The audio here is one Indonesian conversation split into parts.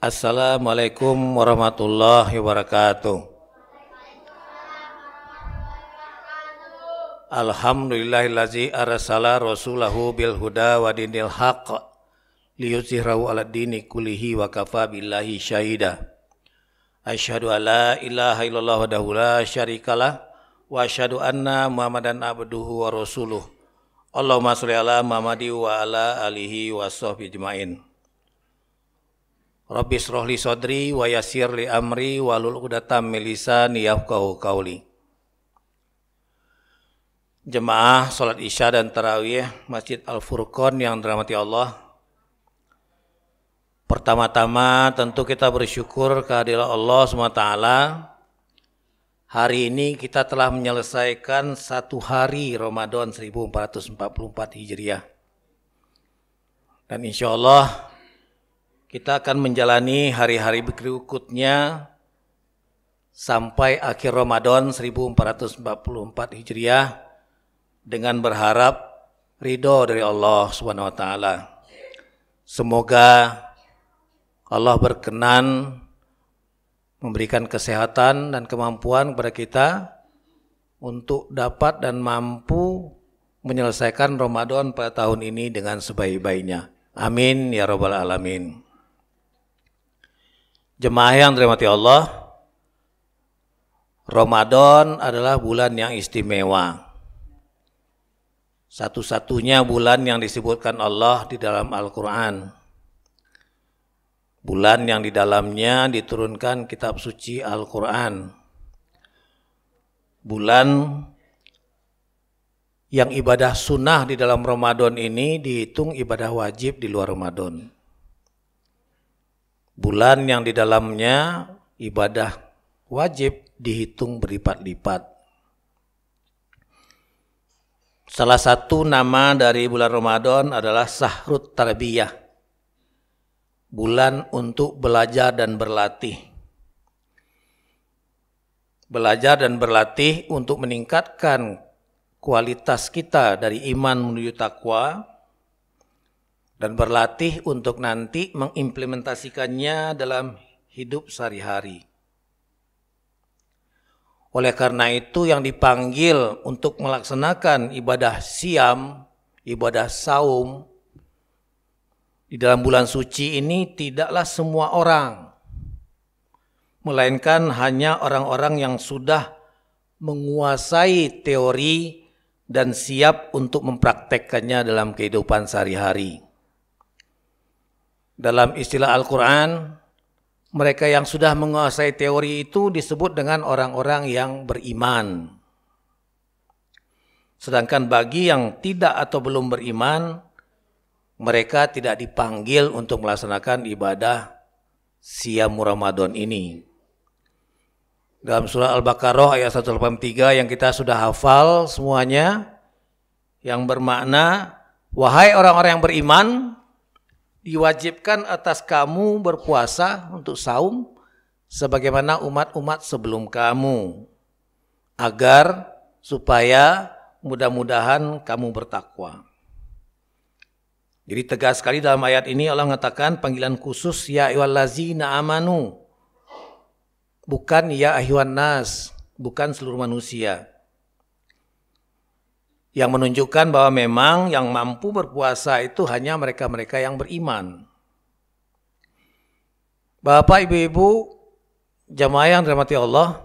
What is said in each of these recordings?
Assalamualaikum warahmatullahi wabarakatuh. Alhamdulillahillazi arsala rasulahu bil huda wa dinil haqq liyuzhirahu 'alad dini kullihi wa kafa billahi syahida. Asyhadu an la ilaha illallah wahdahu la syarikalah wa asyhadu anna Muhammadan abduhu wa rasuluh. Allahumma sholli ala Muhammadi wa ala alihi wa sahbihi ajmain. Rabbi shrah li sadri wa yassir li amri wahlul 'uqdatam min lisani yafqahu qauli. Jemaah salat Isya dan Tarawih Masjid Al-Furqan yang dirahmati Allah. Pertama-tama tentu kita bersyukur kehadirat Allah SWT. Hari ini kita telah menyelesaikan satu hari Ramadan 1444 Hijriah. Dan insya Allah kita akan menjalani hari-hari berikutnya sampai akhir Ramadan 1444 Hijriah dengan berharap ridho dari Allah Subhanahu wa taala. Semoga Allah berkenan memberikan kesehatan dan kemampuan kepada kita untuk dapat dan mampu menyelesaikan Ramadan pada tahun ini dengan sebaik-baiknya. Amin ya rabbal alamin. Jemaah yang dirahmati Allah, Ramadan adalah bulan yang istimewa. Satu-satunya bulan yang disebutkan Allah di dalam Al-Quran. Bulan yang di dalamnya diturunkan kitab suci Al-Quran. Bulan yang ibadah sunnah di dalam Ramadan ini dihitung ibadah wajib di luar Ramadan. Bulan yang di dalamnya ibadah wajib dihitung berlipat-lipat. Salah satu nama dari bulan Ramadan adalah Sahrut Tarbiyah. Bulan untuk belajar dan berlatih. Belajar dan berlatih untuk meningkatkan kualitas kita dari iman menuju takwa, dan berlatih untuk nanti mengimplementasikannya dalam hidup sehari-hari. Oleh karena itu yang dipanggil untuk melaksanakan ibadah siam, ibadah saum di dalam bulan suci ini tidaklah semua orang, melainkan hanya orang-orang yang sudah menguasai teori dan siap untuk mempraktekkannya dalam kehidupan sehari-hari. Dalam istilah Al-Quran, mereka yang sudah menguasai teori itu disebut dengan orang-orang yang beriman. Sedangkan bagi yang tidak atau belum beriman, mereka tidak dipanggil untuk melaksanakan ibadah siam Ramadan ini. Dalam surah Al-Baqarah ayat 183 yang kita sudah hafal semuanya, yang bermakna, wahai orang-orang yang beriman, diwajibkan atas kamu berpuasa untuk saum sebagaimana umat-umat sebelum kamu, agar supaya mudah-mudahan kamu bertakwa. Jadi tegas sekali dalam ayat ini Allah mengatakan panggilan khusus ya ayyuhallazina amanu, bukan ya ayyuhan nas, bukan seluruh manusia. Yang menunjukkan bahwa memang yang mampu berpuasa itu hanya mereka-mereka yang beriman. Bapak, Ibu-ibu, jamaah yang dirahmati Allah,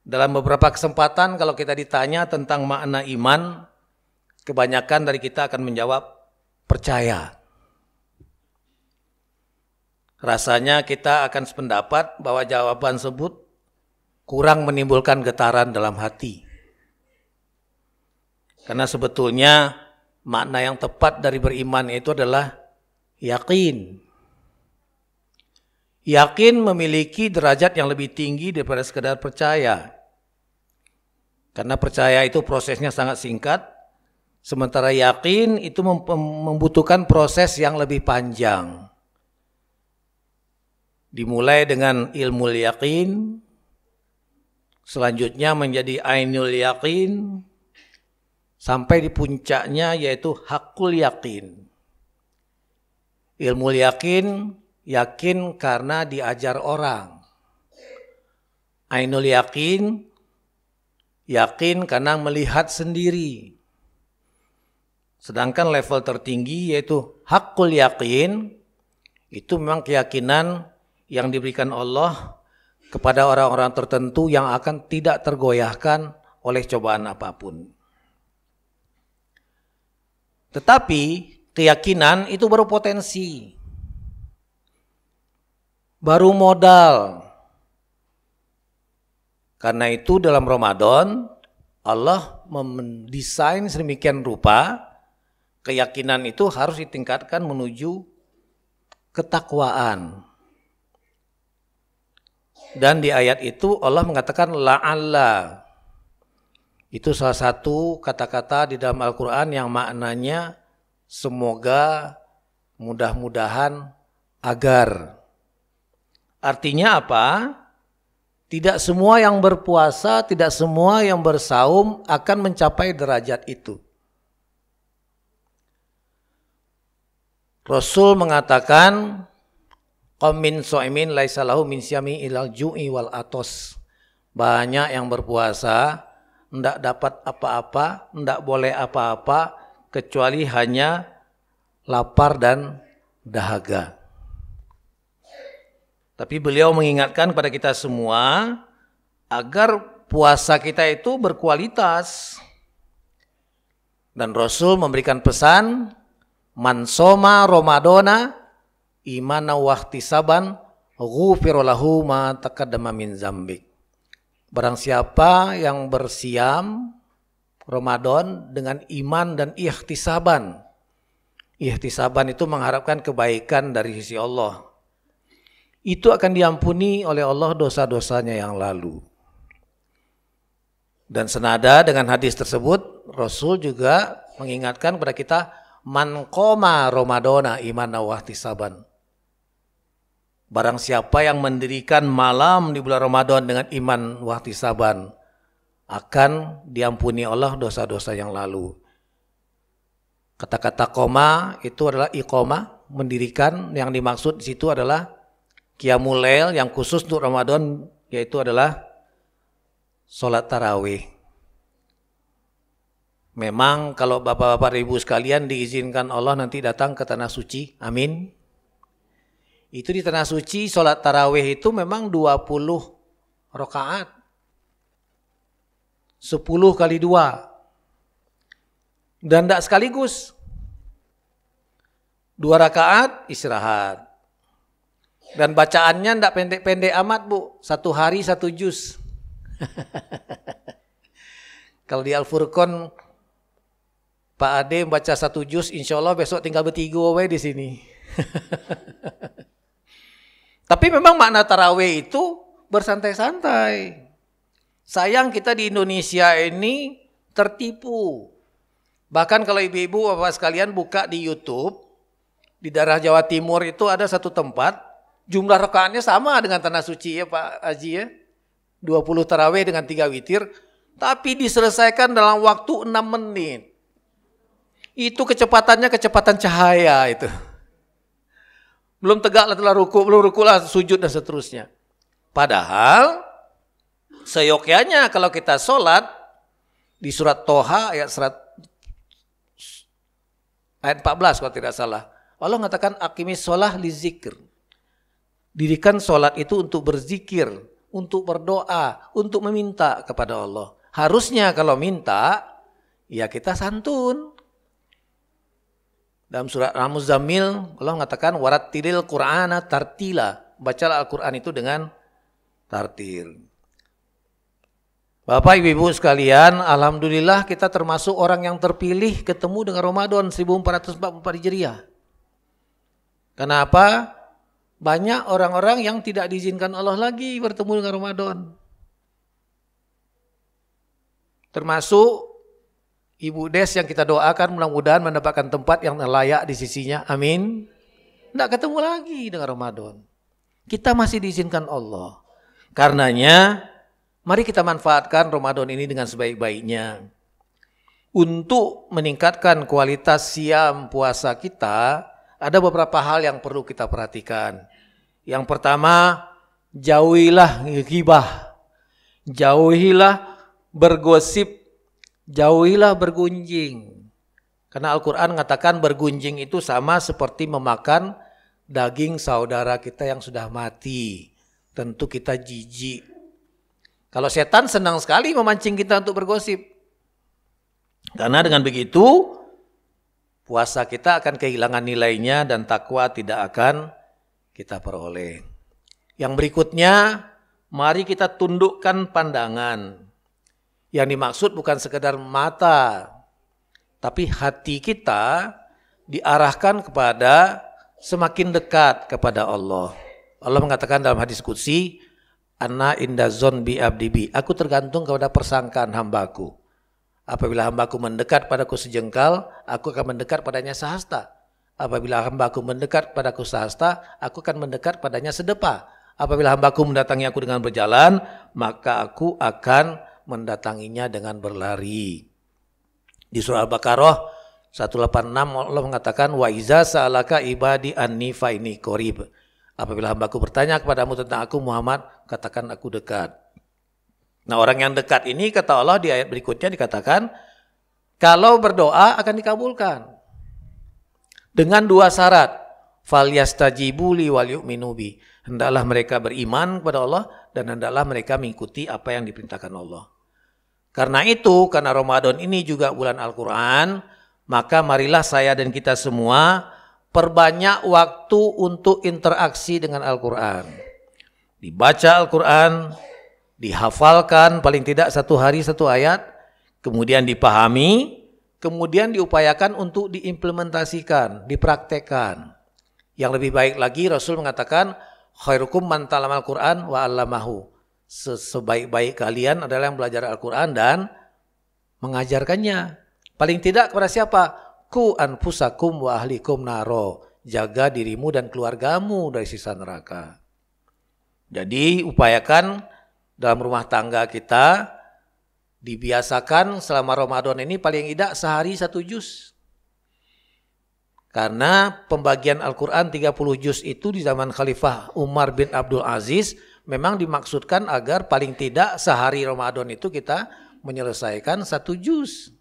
dalam beberapa kesempatan kalau kita ditanya tentang makna iman, kebanyakan dari kita akan menjawab percaya. Rasanya kita akan sependapat bahwa jawaban tersebut kurang menimbulkan getaran dalam hati. Karena sebetulnya makna yang tepat dari beriman itu adalah yakin. Yakin memiliki derajat yang lebih tinggi daripada sekedar percaya. Karena percaya itu prosesnya sangat singkat, sementara yakin itu membutuhkan proses yang lebih panjang. Dimulai dengan ilmu yakin, selanjutnya menjadi ainul yakin, sampai di puncaknya yaitu hakul yakin. Ilmu yakin yakin karena diajar orang. Ainul yakin, yakin karena melihat sendiri. Sedangkan level tertinggi yaitu hakul yakin, itu memang keyakinan yang diberikan Allah kepada orang-orang tertentu yang akan tidak tergoyahkan oleh cobaan apapun. Tetapi keyakinan itu baru potensi, baru modal. Karena itu dalam Ramadan Allah mendesain sedemikian rupa keyakinan itu harus ditingkatkan menuju ketakwaan. Dan di ayat itu Allah mengatakan la'alla. Itu salah satu kata-kata di dalam Al-Quran yang maknanya semoga, mudah-mudahan, agar. Artinya apa? Tidak semua yang berpuasa, tidak semua yang bersaum akan mencapai derajat itu. Rasul mengatakan, qam min sha'imin laisa lahu min syami ilal ju'i wal atos. Banyak yang berpuasa enggak dapat apa-apa, enggak boleh apa-apa kecuali hanya lapar dan dahaga. Tapi beliau mengingatkan kepada kita semua agar puasa kita itu berkualitas. Dan Rasul memberikan pesan, man soma Ramadana imana wahtisaban ghufira lahu ma taqaddama min dzambik. Barang siapa yang bersiam Ramadan dengan iman dan ihtisaban. Ihtisaban itu mengharapkan kebaikan dari sisi Allah. Itu akan diampuni oleh Allah dosa-dosanya yang lalu. Dan senada dengan hadis tersebut, Rasul juga mengingatkan kepada kita, man qoma Ramadana imana wahtisaban. Barang siapa yang mendirikan malam di bulan Ramadan dengan iman wahtisaban, akan diampuni Allah dosa-dosa yang lalu. Kata-kata qoma itu adalah iqamah, mendirikan. Yang dimaksud di situ adalah qiyamul lail yang khusus untuk Ramadan, yaitu adalah sholat tarawih. Memang kalau bapak-bapak ibu sekalian diizinkan Allah nanti datang ke tanah suci, amin. Itu di tanah suci sholat tarawih itu memang 20 rakaat. 10 kali 2. Dan tidak sekaligus. 2 rakaat istirahat. Dan bacaannya tidak pendek-pendek amat Bu. 1 hari 1 juz. Kalau di Al-Furqan Pak Ade membaca 1 juz, insya Allah besok tinggal bertiga di sini. Tapi memang makna tarawih itu bersantai-santai. Sayang kita di Indonesia ini tertipu. Bahkan kalau ibu-ibu bapak sekalian buka di YouTube, di daerah Jawa Timur itu ada satu tempat, jumlah rakaatnya sama dengan tanah suci ya Pak Haji ya. 20 tarawih dengan 3 witir, tapi diselesaikan dalam waktu 6 menit. Itu kecepatannya kecepatan cahaya itu. Belum tegak telah ruku, belum ruku lah sujud dan seterusnya. Padahal seyogyanya kalau kita sholat di surat Toha ayat 14 kalau tidak salah. Allah mengatakan aqimis sholah li zikr. Dirikan sholat itu untuk berzikir, untuk berdoa, untuk meminta kepada Allah. Harusnya kalau minta, ya kita santun. Dalam surat Al-Muzammil Allah mengatakan warattilil Qur'ana tartila. Bacalah Al-Qur'an itu dengan tartil. Bapak Ibu sekalian, alhamdulillah kita termasuk orang yang terpilih ketemu dengan Ramadan 1444 Hijriah. Kenapa? Banyak orang-orang yang tidak diizinkan Allah lagi bertemu dengan Ramadan. Termasuk Ibu Des yang kita doakan mudah-mudahan mendapatkan tempat yang layak di sisinya. Amin. Tidak ketemu lagi dengan Ramadan. Kita masih diizinkan Allah. Karenanya, mari kita manfaatkan Ramadan ini dengan sebaik-baiknya. Untuk meningkatkan kualitas siam puasa kita, ada beberapa hal yang perlu kita perhatikan. Yang pertama, jauhilah ghibah, jauhilah bergosip, jauhilah bergunjing. Karena Al-Quran mengatakan bergunjing itu sama seperti memakan daging saudara kita yang sudah mati. Tentu kita jijik. Kalau setan senang sekali memancing kita untuk bergosip. Karena dengan begitu, puasa kita akan kehilangan nilainya dan takwa tidak akan kita peroleh. Yang berikutnya, mari kita tundukkan pandangan. Yang dimaksud bukan sekedar mata, tapi hati kita diarahkan kepada semakin dekat kepada Allah. Allah mengatakan dalam hadis qudsi, Ana inda zon bi abdi bi. Aku tergantung kepada persangkaan hambaku. Apabila hambaku mendekat padaku sejengkal, aku akan mendekat padanya sehasta. Apabila hambaku mendekat padaku sehasta, aku akan mendekat padanya sedepa. Apabila hambaku mendatangi aku dengan berjalan, maka aku akan mendatanginya dengan berlari. Di surah Al-Baqarah 186 Allah mengatakan wa iza sa'alaka ibadi anni fa inni qarib. Apabila hambaku bertanya kepadamu tentang aku Muhammad, katakan aku dekat. Nah, orang yang dekat ini kata Allah di ayat berikutnya dikatakan kalau berdoa akan dikabulkan. Dengan dua syarat. Falyastajibu li wal yu'minu bi. Hendaklah mereka beriman kepada Allah dan hendaklah mereka mengikuti apa yang diperintahkan Allah. Karena itu, karena Ramadan ini juga bulan Al-Quran, maka marilah saya dan kita semua perbanyak waktu untuk interaksi dengan Al-Quran. Dibaca Al-Quran, dihafalkan paling tidak 1 hari 1 ayat, kemudian dipahami, kemudian diupayakan untuk diimplementasikan, dipraktekkan. Yang lebih baik lagi Rasul mengatakan, khairukum man ta'allamal Qur'an wa 'allamahu. Sebaik-baik kalian adalah yang belajar Al-Quran dan mengajarkannya. Paling tidak kepada siapa? Ku anfusakum wa ahlikum naro. Jaga dirimu dan keluargamu dari siksa neraka. Jadi upayakan dalam rumah tangga kita dibiasakan selama Ramadan ini paling tidak sehari 1 juz. Karena pembagian Al-Quran 30 juz itu di zaman Khalifah Umar bin Abdul Aziz memang dimaksudkan agar paling tidak sehari Ramadan itu kita menyelesaikan 1 juz.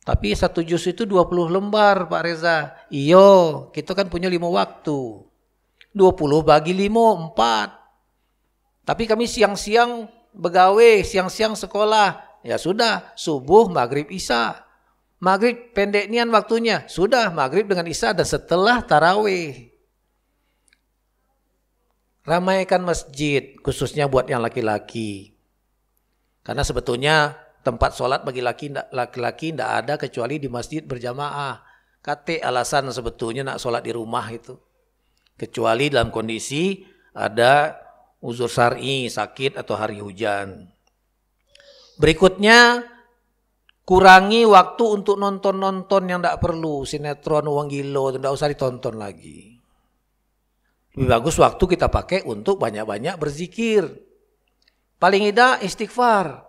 Tapi 1 juz itu 20 lembar Pak Reza. Iyo, kita kan punya 5 waktu. 20 bagi 5, 4. Tapi kami siang-siang begawe, siang-siang sekolah. Ya sudah, subuh, maghrib, isya. Maghrib pendek nian waktunya. Sudah, maghrib dengan isya dan setelah tarawih. Ramaikan masjid, khususnya buat yang laki-laki. Karena sebetulnya tempat sholat bagi laki-laki tidak ada kecuali di masjid berjamaah. Kate alasan sebetulnya nak sholat di rumah itu. Kecuali dalam kondisi ada uzur syar'i, sakit atau hari hujan. Berikutnya, kurangi waktu untuk nonton-nonton yang tidak perlu. Sinetron, uang gilo, tidak usah ditonton lagi. Lebih bagus waktu kita pakai untuk banyak-banyak berzikir. Paling tidak istighfar.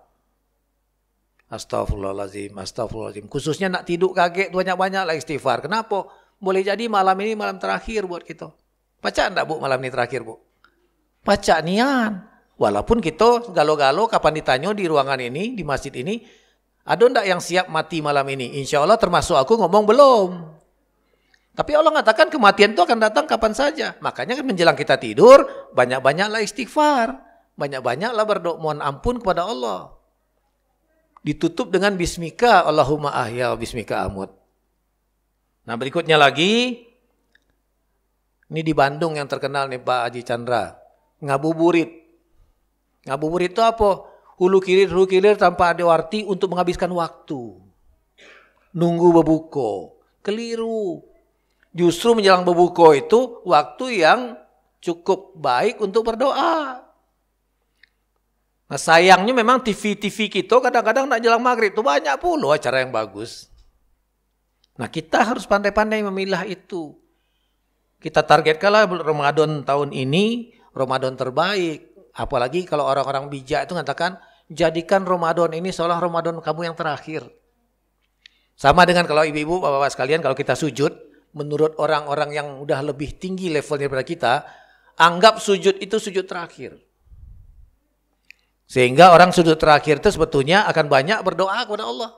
Astagfirullahaladzim, astagfirullahaladzim. Khususnya nak tidur kaget banyak-banyaklah istighfar. Kenapa? Boleh jadi malam ini malam terakhir buat kita. Baca enggak Bu malam ini terakhir Bu? Baca nian. Walaupun kita galo-galo kapan ditanya di ruangan ini, di masjid ini, ada enggak yang siap mati malam ini? Insya Allah termasuk aku ngomong belum. Tapi Allah mengatakan kematian itu akan datang kapan saja. Makanya kan menjelang kita tidur, banyak-banyaklah istighfar. Banyak-banyaklah berdoa mohon ampun kepada Allah. Ditutup dengan bismika Allahumma ahya wa bismika amut. Nah berikutnya lagi, ini di Bandung yang terkenal nih Pak Haji Chandra. Ngabuburit. Ngabuburit itu apa? Hulu kilir tanpa ada arti untuk menghabiskan waktu. Nunggu berbuka. Keliru. Justru menjelang berbuka itu waktu yang cukup baik untuk berdoa. Nah sayangnya memang TV kita kadang-kadang nak jelang maghrib itu banyak pula acara yang bagus. Nah kita harus pandai-pandai memilah itu. Kita targetkanlah Ramadan tahun ini Ramadan terbaik. Apalagi kalau orang-orang bijak itu mengatakan jadikan Ramadan ini seolah Ramadan kamu yang terakhir. Sama dengan kalau ibu-ibu, bapak-bapak sekalian kalau kita sujud, menurut orang-orang yang udah lebih tinggi levelnya daripada kita, anggap sujud itu sujud terakhir. Sehingga orang sujud terakhir itu sebetulnya akan banyak berdoa kepada Allah.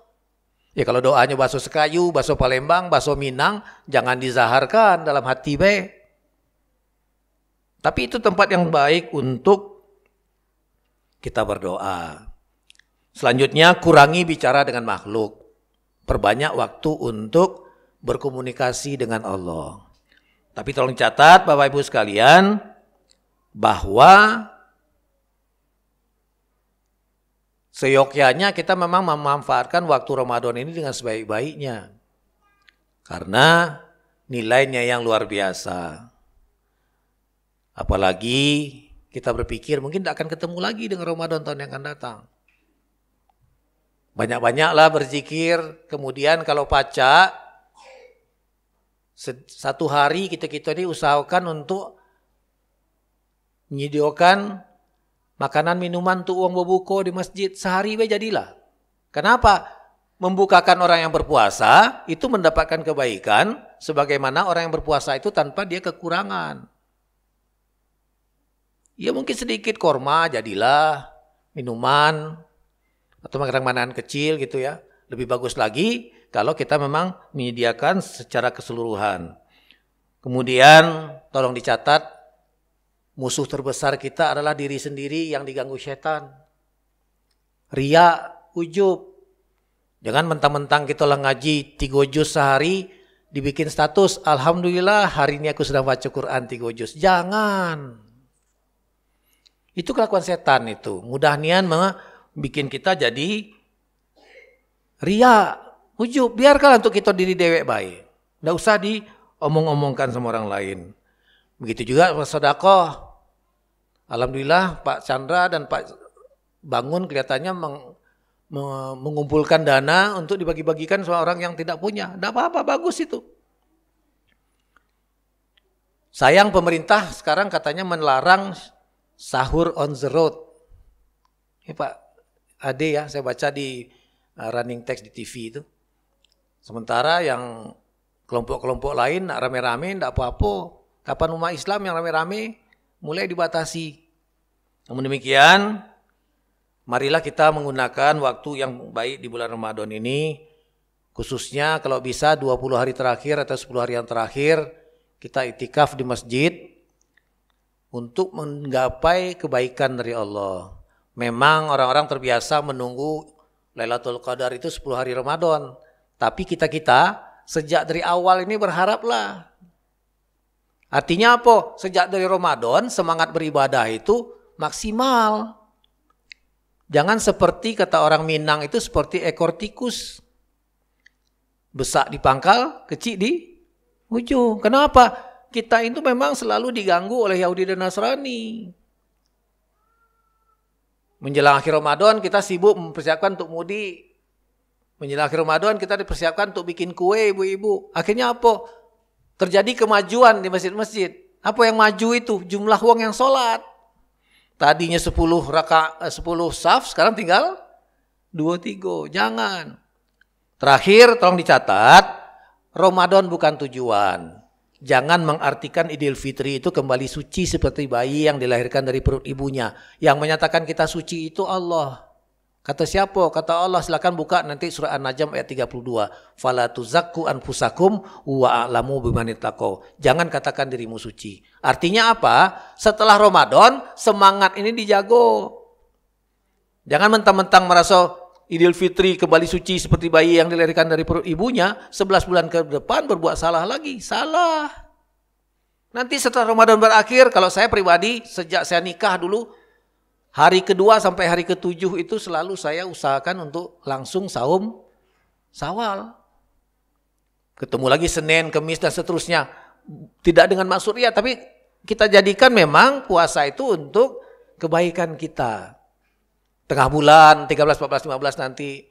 Ya kalau doanya bakso Sekayu, bakso Palembang, bakso Minang, jangan dizaharkan dalam hati be. Tapi itu tempat yang baik untuk kita berdoa. Selanjutnya kurangi bicara dengan makhluk. Perbanyak waktu untuk berkomunikasi dengan Allah. Tapi tolong catat Bapak Ibu sekalian bahwa seyogyanya kita memang memanfaatkan waktu Ramadan ini dengan sebaik-baiknya. Karena nilainya yang luar biasa. Apalagi kita berpikir mungkin tidak akan ketemu lagi dengan Ramadan tahun yang akan datang. Banyak-banyaklah berzikir, kemudian kalau pacak, satu hari kita ini usahakan untuk menyediakan makanan minuman untuk uang berbuka di masjid sehari jadilah. Kenapa? Membukakan orang yang berpuasa itu mendapatkan kebaikan sebagaimana orang yang berpuasa itu tanpa dia kekurangan. Ya mungkin sedikit korma jadilah minuman atau makanan-makanan kecil gitu ya. Lebih bagus lagi kalau kita memang menyediakan secara keseluruhan. Kemudian tolong dicatat, musuh terbesar kita adalah diri sendiri yang diganggu setan. Ria, ujub. Jangan mentang-mentang kita lah ngaji 3 juz sehari, dibikin status, alhamdulillah hari ini aku sedang baca Quran 3 juz. Jangan. Itu kelakuan setan itu. Mudah nian bikin kita jadi ria, ujub. Biarkanlah untuk kita diri dewek baik. Tidak usah diomong-omongkan sama orang lain. Begitu juga sedekah. Alhamdulillah Pak Chandra dan Pak Bangun kelihatannya mengumpulkan dana untuk dibagi-bagikan sama orang yang tidak punya. Tidak apa-apa, bagus itu. Sayang pemerintah sekarang katanya melarang sahur on the road. Ini Pak Ade ya, saya baca di running text di TV itu. Sementara yang kelompok-kelompok lain nak rame-rame tidak apa-apa. Kapan umat Islam yang rame-rame mulai dibatasi. Namun demikian, marilah kita menggunakan waktu yang baik di bulan Ramadan ini. Khususnya kalau bisa 20 hari terakhir atau 10 hari yang terakhir kita iktikaf di masjid untuk menggapai kebaikan dari Allah. Memang orang-orang terbiasa menunggu Lailatul Qadar itu 10 hari Ramadan. Tapi kita sejak dari awal ini berharaplah. Artinya apa? Sejak dari Ramadan semangat beribadah itu maksimal. Jangan seperti kata orang Minang itu seperti ekor tikus. Besar di pangkal, kecil di ujung. Kenapa? Kita itu memang selalu diganggu oleh Yahudi dan Nasrani. Menjelang akhir Ramadan kita sibuk mempersiapkan untuk mudik. Menjelang akhir Ramadan kita dipersiapkan untuk bikin kue ibu-ibu. Akhirnya apa? Terjadi kemajuan di masjid-masjid. Apa yang maju itu? Jumlah uang yang sholat. Tadinya 10 saf, sekarang tinggal 2-3. Jangan. Terakhir tolong dicatat, Ramadan bukan tujuan. Jangan mengartikan Idul Fitri itu kembali suci seperti bayi yang dilahirkan dari perut ibunya. Yang menyatakan kita suci itu Allah. Kata siapa? Kata Allah. Silakan buka nanti surah An-Najm ayat 32. Fala tuzakku anfusakum wa a'lamu bimanittaqau. Jangan katakan dirimu suci. Artinya apa? Setelah Ramadan semangat ini dijago. Jangan mentang-mentang merasa Idul Fitri kembali suci seperti bayi yang dilahirkan dari perut ibunya, 11 bulan ke depan berbuat salah lagi. Salah. Nanti setelah Ramadan berakhir, kalau saya pribadi, sejak saya nikah dulu, hari kedua sampai hari ke-7 itu selalu saya usahakan untuk langsung saum Syawal. Ketemu lagi Senin, Kamis, dan seterusnya. Tidak dengan maksud ria, tapi kita jadikan memang puasa itu untuk kebaikan kita. Tengah bulan, 13, 14, 15 nanti.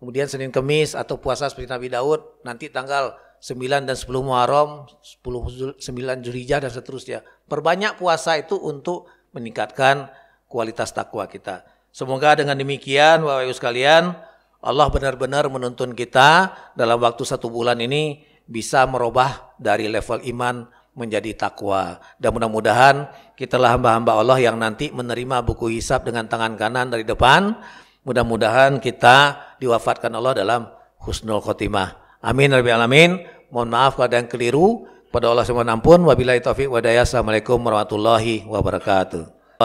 Kemudian Senin Kemis atau puasa seperti Nabi Daud. Nanti tanggal 9 dan 10 Muharram, 9 Zulhijjah dan seterusnya. Perbanyak puasa itu untuk meningkatkan kualitas takwa kita. Semoga dengan demikian Bapak Ibu sekalian, Allah benar-benar menuntun kita dalam waktu 1 bulan ini bisa merubah dari level iman menjadi takwa. Dan mudah-mudahan kitalah hamba-hamba Allah yang nanti menerima buku hisab dengan tangan kanan dari depan. Mudah-mudahan kita diwafatkan Allah dalam husnul khotimah. Amin rabbil alamin. Mohon maaf kalau ada yang keliru. Pada Allah semua ampun. Wabillahi taufiq wa hidayah. Assalamualaikum warahmatullahi wabarakatuh.